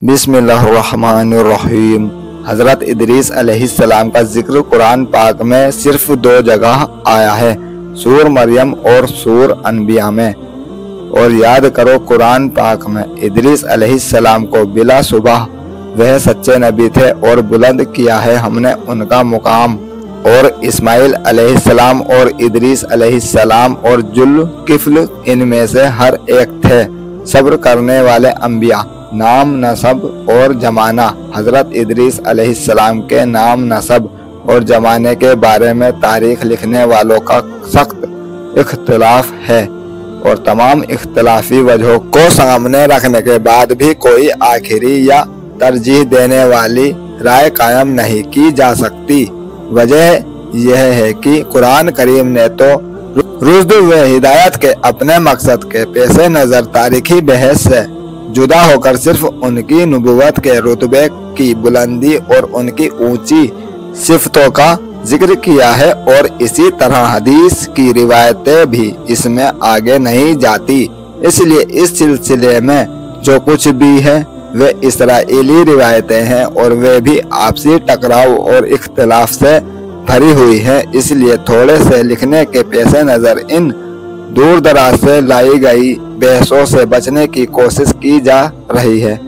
बिस्मिल्लाहिर्रहमानिर्रहीम। हज़रत इदरीस अलैहिस्सलाम का जिक्र कुरान पाक में सिर्फ 2 जगह आया है, सूर मरियम और सूर अनबिया में। और याद करो, कुरान पाक में इदरीस अलैहिस्सलाम को बिला सुबह वह सच्चे नबी थे और बुलंद किया है हमने उनका मुकाम। और इस्माइल अलैहिस्सलाम और इदरीस अलैहिस्सलाम और जुल्किफ्ल इनमें से हर एक थे सब्र करने वाले अंबिया। नाम नसब और जमाना। हजरत इदरीस अलैहिस्सलाम के नाम नसब और जमाने के बारे में तारीख लिखने वालों का सख्त इख्तिलाफ है और तमाम इख्तिलाफी वजहों को सामने रखने के बाद भी कोई आखिरी या तरजीह देने वाली राय कायम नहीं की जा सकती। वजह यह है कि कुरान करीम ने तो रुश्द व हिदायत के अपने मकसद के पेश नज़र तारीखी बहस से जुदा होकर सिर्फ उनकी नबुव्वत के रुतबे की बुलंदी और उनकी ऊंची सिफतों का जिक्र किया है, और इसी तरह हदीस की रिवायतें भी इसमें आगे नहीं जाती। इसलिए इस सिलसिले में जो कुछ भी है वे इसराइली रिवायतें हैं और वे भी आपसी टकराव और इख्तिलाफ से भरी हुई हैं। इसलिए थोड़े से लिखने के पेश नज़र इन दूर दराज से लाई गई बहसों से बचने की कोशिश की जा रही है।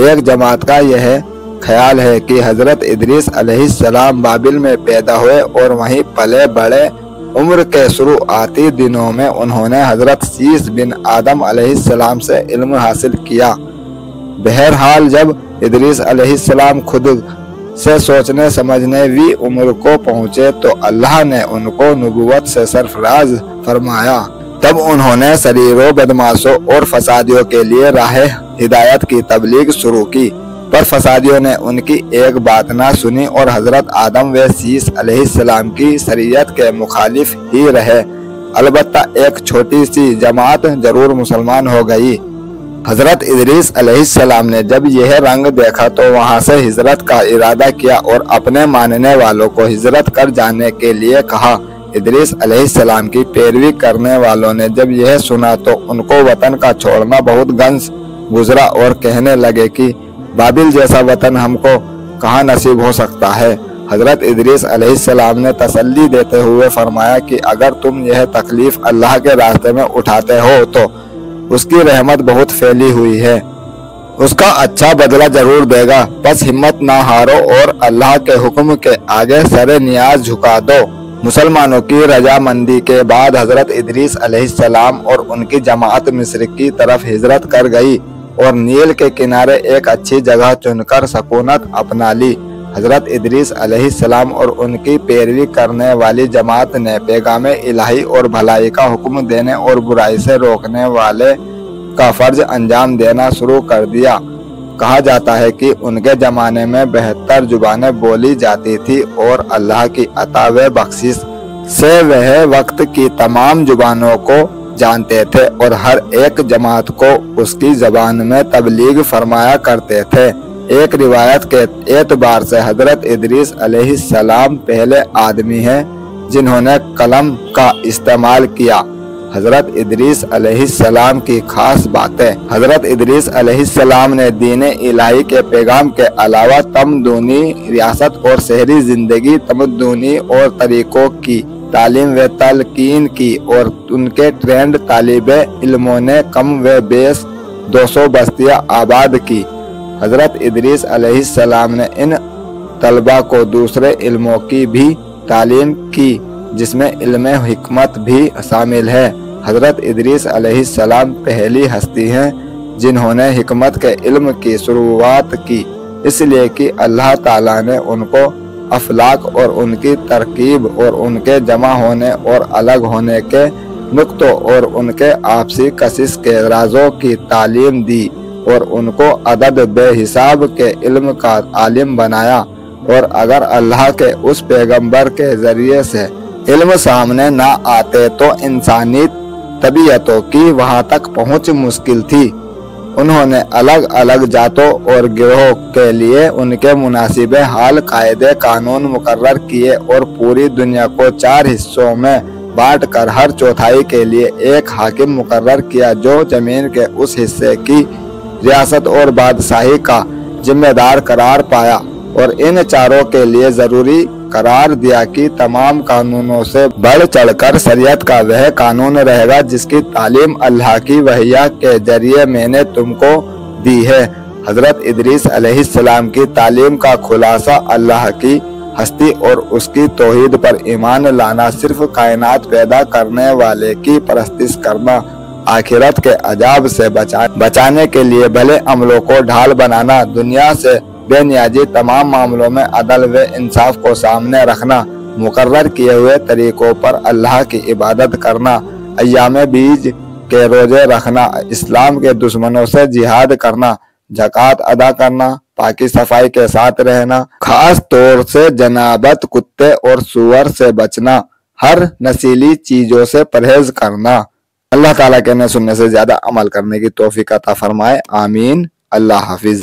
एक जमात का यह ख्याल है कि हजरत इदरीस अलैहिस्सलाम बाबिल में पैदा हुए और वहीं पले बड़े। उम्र के शुरुआती दिनों में उन्होंने हजरत शीस बिन आदम अलैहिस्सलाम से इल्म हासिल किया। बहरहाल जब इदरीस अलैहिस्सलाम खुद से सोचने समझने वी उम्र को पहुँचे तो अल्लाह ने उनको नबुव्वत से सरफराज फरमाया। तब उन्होंने शरीरों, बदमाशों और फसादियों के लिए राह हिदायत की तबलीग शुरू की, पर फसादियों ने उनकी एक बात ना सुनी और हजरत आदम व शीस अलैहिस्सलाम की शरीयत के मुखालिफ ही रहे। अलबत्ता एक छोटी सी जमात जरूर मुसलमान हो गई। हजरत इदरीस अलैहिस्सलाम ने जब यह रंग देखा तो वहां से हिजरत का इरादा किया और अपने मानने वालों को हिजरत कर जाने के लिए कहा। इदरीस अलैहिस्सलाम की पैरवी करने वालों ने जब यह सुना तो उनको वतन का छोड़ना बहुत गंज गुजरा और कहने लगे कि बाबिल जैसा वतन हमको कहाँ नसीब हो सकता है। हजरत इदरीस अलैहिस्सलाम ने तसल्ली देते हुए फरमाया कि अगर तुम यह तकलीफ अल्लाह के रास्ते में उठाते हो तो उसकी रहमत बहुत फैली हुई है, उसका अच्छा बदला जरूर देगा। बस हिम्मत ना हारो और अल्लाह के हुक्म के आगे सरे नियाज झुका दो। मुसलमानों की रजामंदी के बाद हजरत इदरीस अलैहिस्सलाम और उनकी जमात मिस्र की तरफ हिजरत कर गई और नील के किनारे एक अच्छी जगह चुनकर सकूनत अपना ली। हजरत इदरीस अलैहिस्सलाम और उनकी पैरवी करने वाली जमात ने पैगामे इलाही और भलाई का हुक्म देने और बुराई से रोकने वाले का फर्ज अंजाम देना शुरू कर दिया। कहा जाता है कि उनके जमाने में 72 जुबानें बोली जाती थी और अल्लाह की अता व बख्शिश से वह वक्त की तमाम जुबानों को जानते थे और हर एक जमात को उसकी जबान में तबलीग फरमाया करते थे। एक रिवायत के एतबार से हजरत इदरीस अलैहिस्सलाम पहले आदमी हैं जिन्होंने कलम का इस्तेमाल किया। हजरत इदरीस अलैहिस्सलाम की खास बातें। हजरत इदरीस अलैहिस्सलाम ने दीन इलाही के पैगाम के अलावा तमदूनी रियासत और शहरी जिंदगी, तमदूनी और तरीकों की तालीम व तलकीन की और उनके ट्रेंड तालिबे इल्मों ने कम व बेस 200 बस्तियां आबाद की। हजरत इदरीस अलैहिस्सलाम ने इन तलबा को दूसरे इल्मों की भी तालीम की जिसमें इल्म हिकमत भी शामिल है। हजरत इदरीस अलैहिस्सलाम पहली हस्ती हैं जिन्होंने हिकमत के इल्म की शुरुआत की, इसलिए कि अल्लाह ताला ने उनको अफलाक और उनकी तरकीब और उनके जमा होने और अलग होने के नुक्तों और उनके आपसी कशिश के राजों की तालीम दी और उनको अदद बेहिसाब के इल्म का आलिम बनाया। और अगर अल्लाह के उस पैगंबर के जरिए से इल्म सामने ना आते तो इंसानी तबीयतों की वहां तक पहुंच मुश्किल थी। उन्होंने अलग अलग जातों और गिरोह के लिए उनके मुनासिब हाल कायदे कानून मुकर्रर किए और पूरी दुनिया को 4 हिस्सों में बांटकर हर चौथाई के लिए एक हाकिम मुकर्रर किया जो जमीन के उस हिस्से की ریاست اور بادشاہی کا ذمہ دار قرار پایا اور ان چاروں کے لیے ضروری قرار دیا کہ تمام قانونوں سے بڑھ چڑھ کر شریعت کا وہ قانون رہے گا جس کی تعلیم اللہ کی وحی کے ذریعے میں نے تم کو دی ہے۔ حضرت ادریس علیہ السلام کی تعلیم کا خلاصہ اللہ کی ہستی اور اس کی توحید پر ایمان لانا، صرف کائنات پیدا کرنے والے کی پرستش کرنا، آخرت کے عذاب سے بچانے کے لیے بھلے عملوں کو ڈھال بنانا، دنیا سے بے نیازی، تمام معاملوں میں عدل و انصاف کو سامنے رکھنا، مقرر کیے ہوئے طریقوں پر اللہ کی عبادت کرنا، ایام بیج کے روزے رکھنا، اسلام کے دشمنوں سے جہاد کرنا، زکوٰۃ ادا کرنا، پاکی صفائی کے ساتھ رہنا، خاص طور سے جنابت، کتے اور سور سے بچنا، ہر نسیلی چیزوں سے پرہیز کرنا۔ اللہ تعالیٰ کہنے سننے سے زیادہ عمل کرنے کی توفیق عطا فرمائے، آمین۔ اللہ حافظ۔